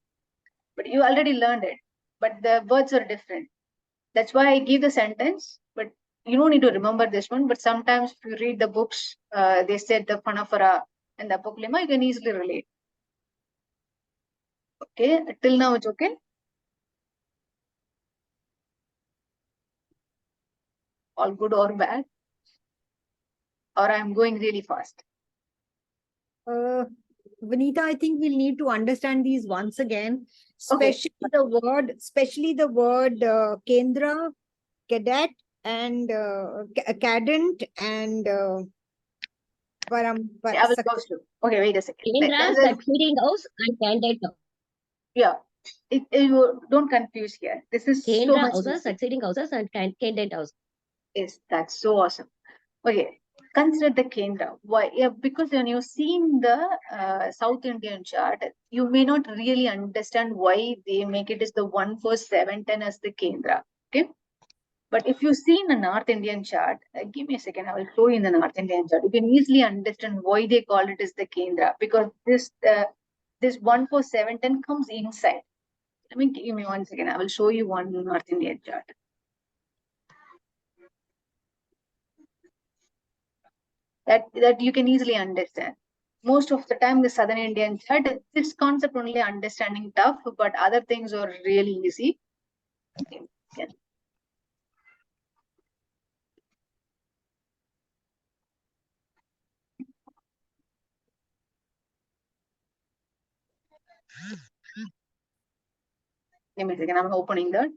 But you already learned it. But the words are different. That's why I give the sentence. But you don't need to remember this one. But sometimes if you read the books, they said the Panapara and the apoklema, you can easily relate. Okay, till now it's okay. All good or bad? Or I'm going really fast? Vanita, I think we'll need to understand these once again, Okay. especially the word Kendra, cadet, and cadent, and I will go slow. Okay, wait a second. Kendra, succeeding house, and candidate house. Yeah, you don't confuse here. This is so Kendra much houses, easy. succeeding houses, and candidate house. Yes, that's so awesome. Okay, consider the Kendra. Why? Yeah, because when you see in the South Indian chart, you may not really understand why they make it as the 1, 4, 7, 10 as the Kendra. Okay. But if you see in the North Indian chart, give me a second, I will show you in the North Indian chart. You can easily understand why they call it as the Kendra, because this 1, 4, 7, 10 comes inside. Give me 1 second. I will show you one North Indian chart. That you can easily understand. Most of the time, the Southern Indian chart, this concept only understanding tough, but other things are really easy. Okay. Yeah. Give me a second. I'm opening that.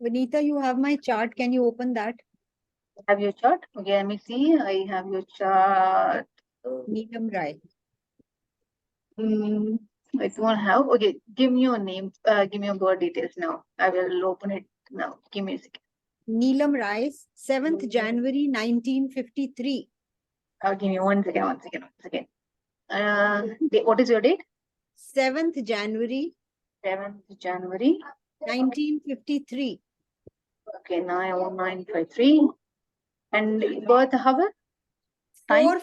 Vanita, you have my chart. Can you open that? Have your chart? Okay, let me see. I have your chart. Neelam Rai. I don't have. Okay, give me your name. Give me your birth details now. I will open it now. Give me a second. Neelam Rai, 7th January 1953. Give me 1 second. 1 second. 1 second. What is your date? 7th January 7th January 1953. Okay, 91953. And birth hour? Time?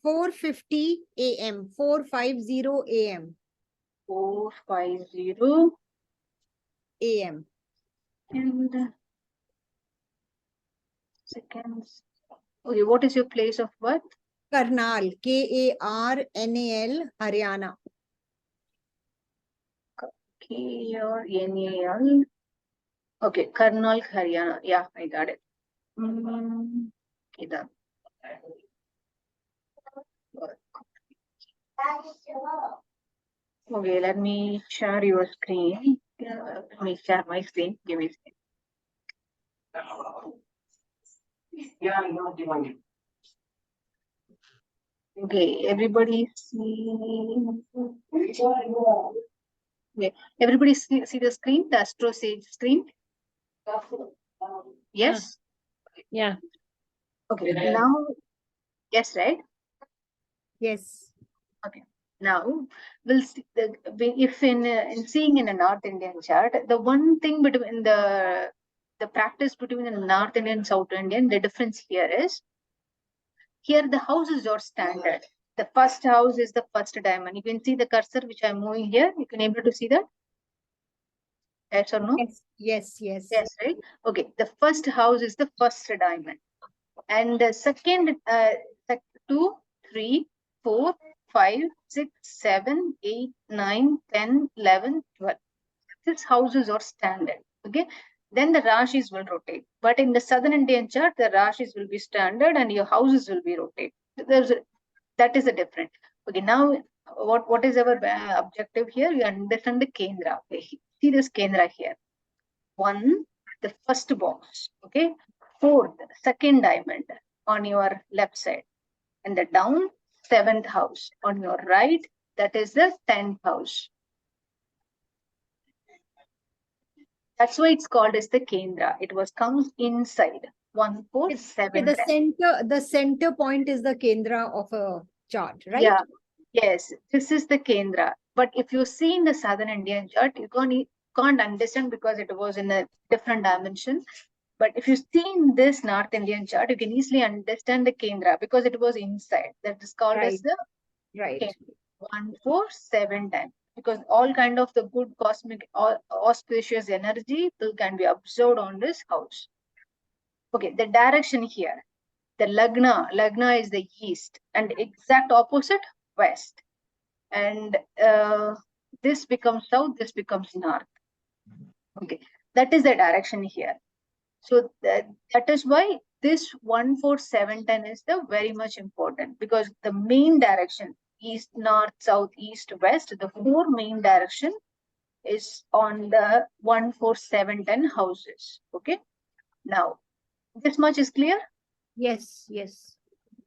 4:50 a.m. 4:50 a.m. 450 a.m. and seconds. Okay, what is your place of birth? Karnal, Karnal, Haryana. Karnal. Okay, Karnal, Haryana. Yeah, I got it. Okay, done. Okay, let me share your screen. Let me share my screen. Give me a second. Okay, everybody see. Okay, everybody see the screen, the Astro Sage screen. Yes. Yeah. Okay. Now, yes, right? Yes. Okay. Now we'll see if in seeing in a North Indian chart, the one thing between the practice between the North Indian and South Indian, the difference here is here the houses are standard. The first house is the first diamond. You can see the cursor which I'm moving here. You can able to see that. Yes or no? Yes. Yes, right? Okay. The first house is the first diamond. And the second 2, 3, 4, 5, 6, 7, 8, 9, 10, 11, 12. These houses are standard. Okay. Then the Rashis will rotate. But in the Southern Indian chart, the Rashis will be standard and your houses will be rotate. That is a different. Okay. Now, what is our objective here? You understand the Kendra. Okay. See this Kendra here. 1, the first box. Okay. 4th, second diamond on your left side, and the down 7th house on your right, that is the 10th house. That's why it's called as the Kendra. It comes inside 1, 4, 7. The center point is the Kendra of a chart, right? Yeah. Yes, this is the Kendra. But if you see in the Southern Indian chart, you can't understand because it was in a different dimension. But if you see in this North Indian chart, you can easily understand the Kendra because it was inside. That is called as the Kendra. 1, 4, 7 times. Because all kind of the good cosmic auspicious energy can be observed on this house. Okay, the direction here. The Lagna is the east, and exact opposite west. And this becomes south, this becomes north. Okay, that is the direction here. So that is why this 1, 4, 7, 10 is the very much important, because the main direction, east, north, south, east, west, the 4 main direction is on the 1, 4, 7, 10 houses. Okay. Now, this much is clear? Yes.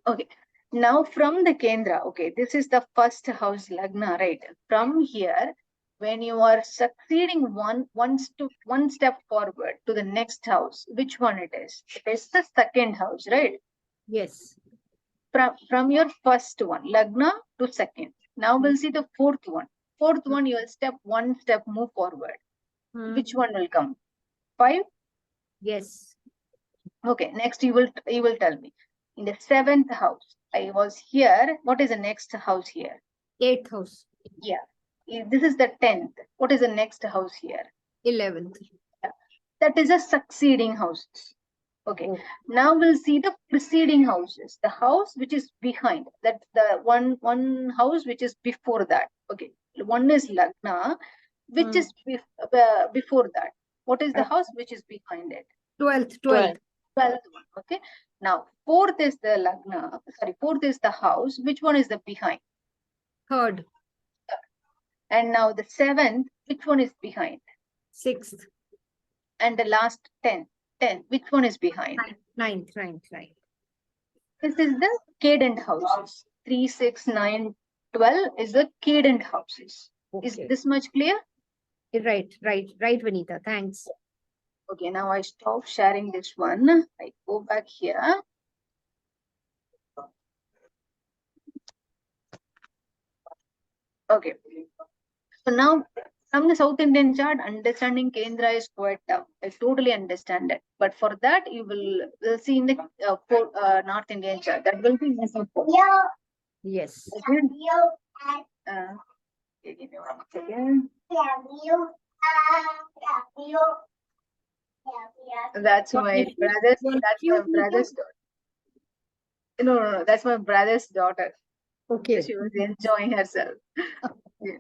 Okay. Now from the Kendra, okay, this is the first house Lagna, right? From here, when you are succeeding one step forward to the next house, which one it is? It is the second house, right? Yes. From your first one, Lagna to second. Now we'll see the fourth one. Fourth one, you will one step move forward. Which one will come? 5? Yes. Okay, next you will tell me. In the 7th house, I was here. What is the next house here? 8th house. Yeah. This is the 10th. What is the next house here? 11th. Yeah. That is a succeeding houses. Okay. Now we'll see the preceding houses. The house which is behind. That the one house which is before that. Okay. One is Lagna, which is before that. What is the house which is behind it? 12th. 12th one. Okay. Now, 4th is the Lagna. Sorry, 4th is the house. Which one is the behind? 3rd. And now the 7th, which one is behind? 6th. and the last 10. 10. Which one is behind? Ninth. This is the cadent houses. 3, 6, 9, 12 is the cadent houses. Okay. Is this much clear? Right, Vanita. Thanks. Okay, now I stop sharing this one. I go back here. Okay. So now from the South Indian chart, understanding Kendra is quite tough. I totally understand it. But for that, you will see in the North Indian chart. That will be necessary. Yes. Okay. Give me 1 second. That's my brother's. That's my brother's daughter. No. That's my brother's daughter. Okay. She was enjoying herself. Yeah.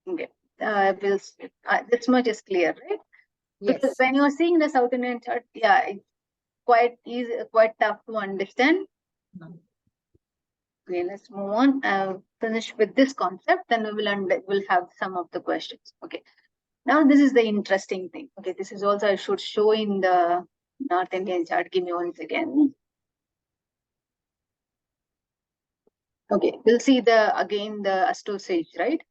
Okay. This much is clear, right? Yes. Because when you are seeing the South Indian chart, yeah, it's quite easy, quite tough to understand. Okay, let's move on. Finish with this concept, then we'll have some of the questions. Okay. Now this is the interesting thing. Okay, this is also I should show in the North Indian chart. Give me once again. Okay, we'll see again the Astosage, right?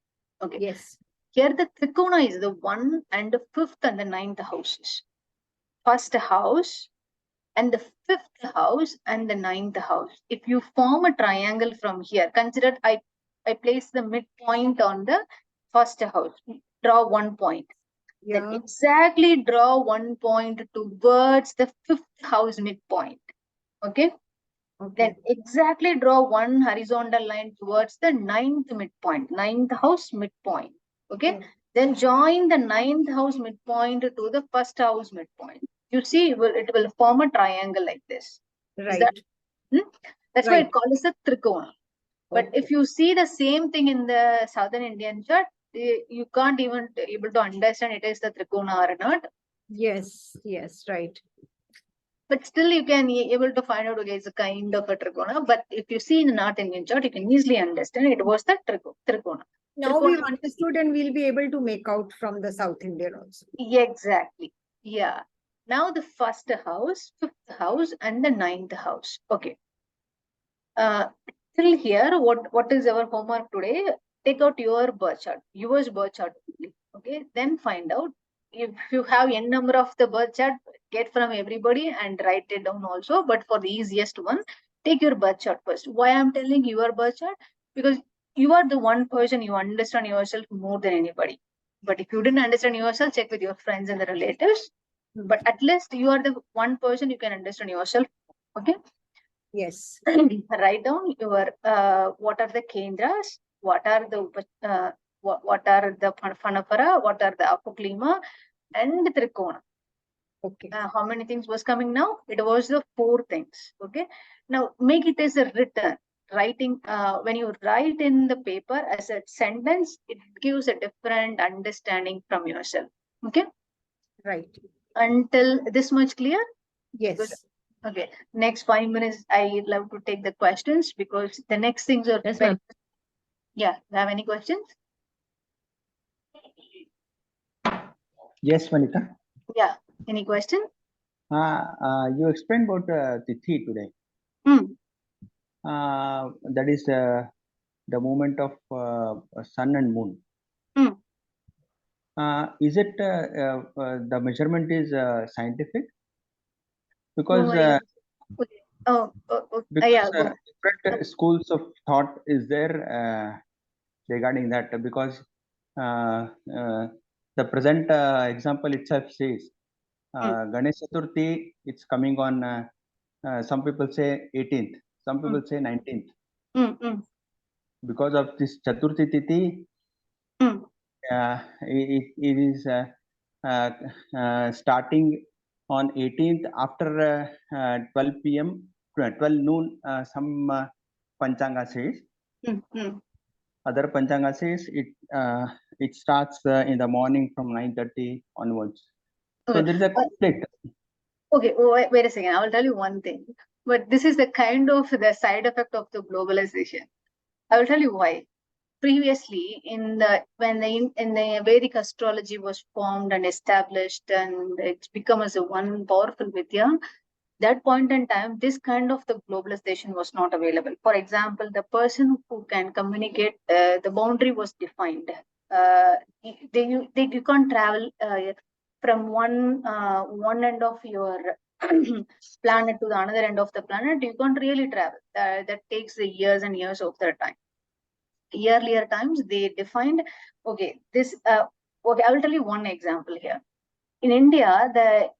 Okay. Yes. Here the Trikona is the 1 and the 5th and the 9th houses. First house and the 5th house and the 9th house. If you form a triangle from here, consider I place the midpoint on the first house. Draw 1 point. Yeah. Then exactly draw 1 point towards the 5th house midpoint. Okay. Then exactly draw 1 horizontal line towards the 9th midpoint, 9th house midpoint. Okay. Then join the 9th house midpoint to the 1st house midpoint. You see, it will form a triangle like this. Right. That's why it calls a trikona. But if you see the same thing in the Southern Indian chart, you can't even able to understand it is the trikona or not. Yes, right. But still you can be able to find out, okay, it's a kind of a trikona. But if you see in the North Indian chart, you can easily understand it was the trikona. Now we've understood and we'll be able to make out from the South Indian also. Exactly. Yeah. Now the first house, 5th house and the 9th house. Okay. Till here, what is our homework today? Take out your birth chart, yours birth chart. Okay. Then find out if you have n number of the birth chart, get from everybody and write it down also. But for the easiest one, take your birth chart first. Why I'm telling your birth chart? Because you are the one person you understand yourself more than anybody. But if you didn't understand yourself, check with your friends and the relatives. But at least you are the one person you can understand yourself. Okay. Yes. Write down your what are the kendras, what are the Phanapara, what are the Apoklima, and the Trikona. Okay. How many things was coming now? It was the 4 things. Okay. Now make it as a written writing. When you write in the paper as a sentence, it gives a different understanding from yourself. Okay. Right. Until this much clear? Yes. Because, okay. Next 5 minutes, I love to take the questions because the next things are. Yes, ma'am. Yeah. Have any questions? Yes, Vanita. Yeah. Any question? You explained about Tithi today. That is the movement of sun and moon. Is it the measurement is scientific? Because different schools of thought is there regarding that, because the present example itself says Ganesh Chaturthi, it's coming on, some people say 18th, some people say 19th. Because of this Chaturthi Tithi, it is starting on 18th after 12 p.m., 12 noon, some Panchanga says. Other Panchanga says it starts in the morning from 9:30 onwards. So there is a conflict. Okay, wait a second. I will tell you one thing. But this is the kind of the side effect of the globalization. I will tell you why. previously in the Vedic astrology was formed and established, and it's become as a one powerful Vidya. That point in time, this kind of the globalization was not available. For example, the person who can communicate, the boundary was defined. You can't travel from one end of your planet to the another end of the planet. You can't really travel. That takes the years and years of their time. Earlier times, they defined, okay, okay, I will tell you one example here. In India, the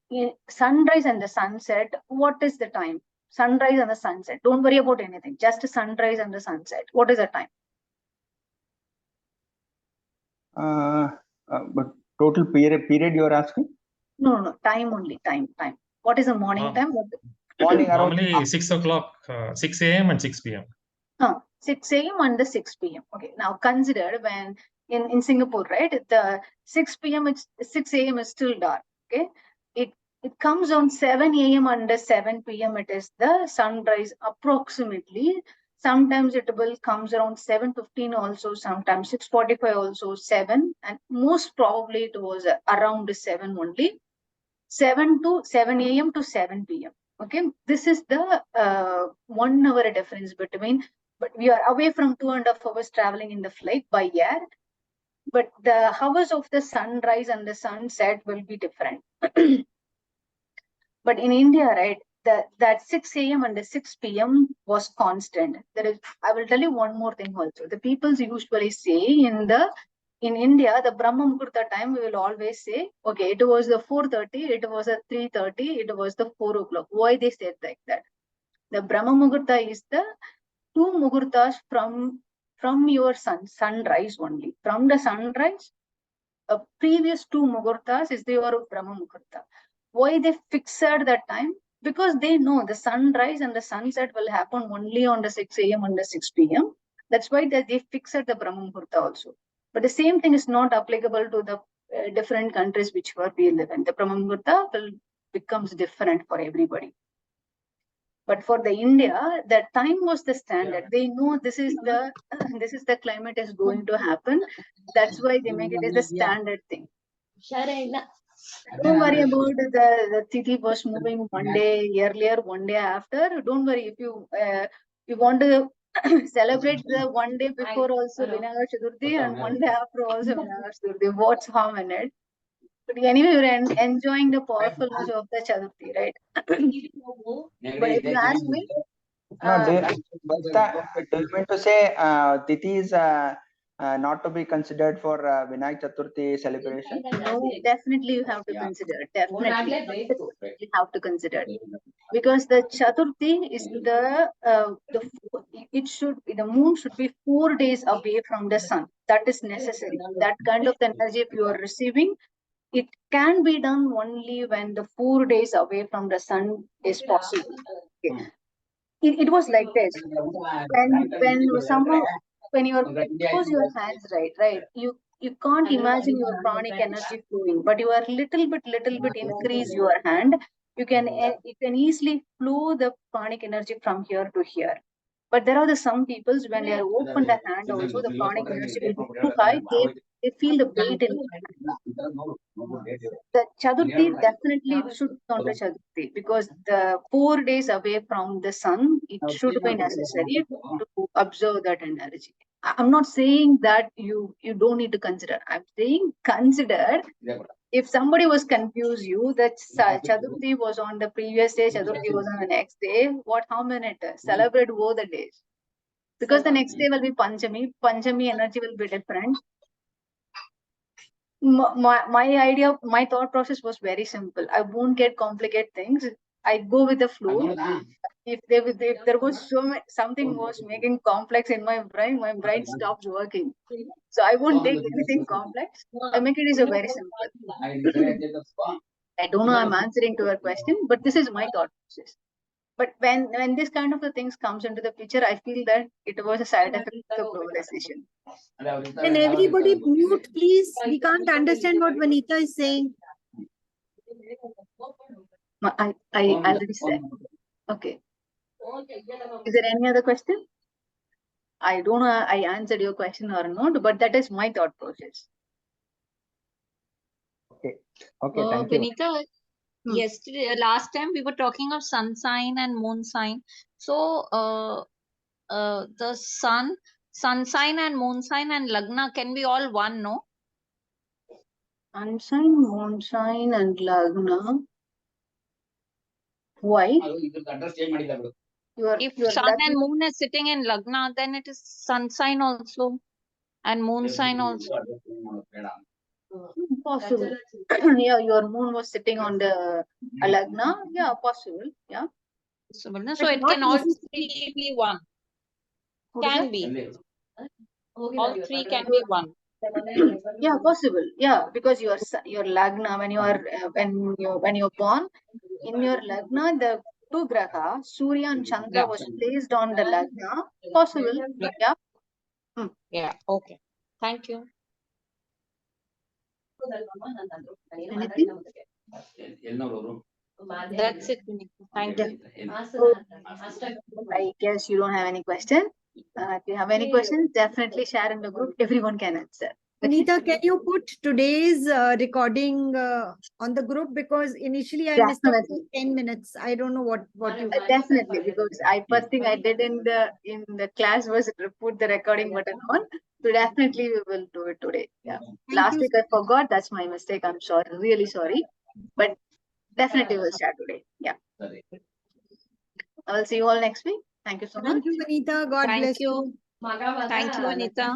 sunrise and the sunset, what is the time? Sunrise and the sunset. Don't worry about anything. Just sunrise and the sunset. What is the time? But total period you are asking? No. Time only. Time. What is the morning time? Morning around Normally 6 o'clock, 6 a.m. and 6 p.m. 6 a.m. and the 6 p.m. Okay. Now consider when in Singapore, right? The 6 p.m. 6 a.m. is still dark. Okay. It comes on 7 a.m. and 7 p.m. It is the sunrise approximately. Sometimes it will comes around 7:15 also, sometimes 6:45 also, 7, and most probably it was around 7 only. 7 a.m. to 7 p.m. Okay, this is the 1 hour difference between, but we are away from 2.5 hours traveling in the flight by air. But the hours of the sunrise and the sunset will be different. But in India, right, that 6 a.m. and the 6 p.m. was constant. I will tell you one more thing also. The people usually say in India, the Brahma Muhurta time, we will always say, okay, it was the 4:30, it was a 3:30, it was the 4 o'clock. Why they said like that? The Brahma Muhurta is the 2 Muhurtas from your sunrise only. From the sunrise, previous 2 Muhurtas is your Brahma Muhurta. Why they fixed that time? Because they know the sunrise and the sunset will happen only on the 6 a.m. and the 6 p.m. That's why they fixed the Brahma Muhurta also. But the same thing is not applicable to the different countries which we live in. The Brahma Muhurta becomes different for everybody. But for the India, the time was the standard. They know this is the climate is going to happen. That's why they make it as a standard thing. Don't worry about the Tithi was moving one day earlier, one day after. Don't worry if you want to celebrate the one day before also Vinayaka Chaturthi and one day after also Vinayaka Chaturthi. What's harm in it? But anyway, you're enjoying the powerfulness of the Chaturthi, right? But if you ask me, do you mean to say Tithi is not to be considered for Vinayak Chaturthi celebration? No, definitely you have to consider. Definitely you have to consider, because the Chaturthi is the moon should be 4 days away from the sun. That is necessary. That kind of energy, if you are receiving, it can be done only when the 4 days away from the sun is possible. Okay. It was like this. When you close your hands, right, you can't imagine your pranic energy flowing, but you are little bit increase your hand. You can easily flow the pranic energy from here to here. But there are some peoples, when they are open the hand also, the pranic energy will be too high. They feel the weight in the hand. The Chaturthi definitely should be on the Chaturthi, because the 4 days away from the sun, it should be necessary to observe that energy. I'm not saying that you don't need to consider. I'm saying consider. If somebody was confused you that Chaturthi was on the previous day, Chaturthi was on the next day, what harm in it? Celebrate both the days. Because the next day will be Panchami. Panchami energy will be different. My thought process was very simple. I won't get complicated things. I go with the flow. If there was something was making complex in my brain stops working. So I won't take anything complex. I make it as a very simple. I don't know I'm answering to your question, but this is my thought process. But when this kind of the things comes into the picture, I feel that it was a side effect of the globalization. Can everybody mute, please? We can't understand what Vanita is saying. I already said. Okay. Is there any other question? I don't know I answered your question or not, but that is my thought process. Okay. Okay. Thank you. Vinita, yesterday, last time we were talking of sun sign and moon sign. So, the sun sign and moon sign and lagna can be all one, no? Sun sign, moon sign, and lagna. Why? If sun and moon is sitting in lagna, then it is sun sign also and moon sign also. Possible. Yeah, your moon was sitting on the lagna. Yeah, possible. Yeah. So it can all three be one. Can be. All three can be one. Yeah, possible. Yeah, because your lagna, when you are when you're born, in your lagna, the two graha, Surya and Chandra, was placed on the lagna. Possible. Yeah. Yeah. Okay. Thank you. Anything? That's it. Thank you. I guess you don't have any question. If you have any questions, definitely share in the group. Everyone can answer. Anita, can you put today's recording on the group? Because initially I missed out 10 minutes. I don't know what you definitely, because first thing I did in the class was to put the recording button on. So definitely we will do it today. Yeah. Last week I forgot. That's my mistake. I'm sorry. Really sorry. But definitely we'll start today. Yeah. I will see you all next week. Thank you so much. Thank you, Anita. God bless you. Thank you, Anita.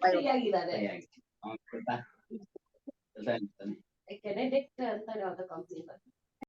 Bye.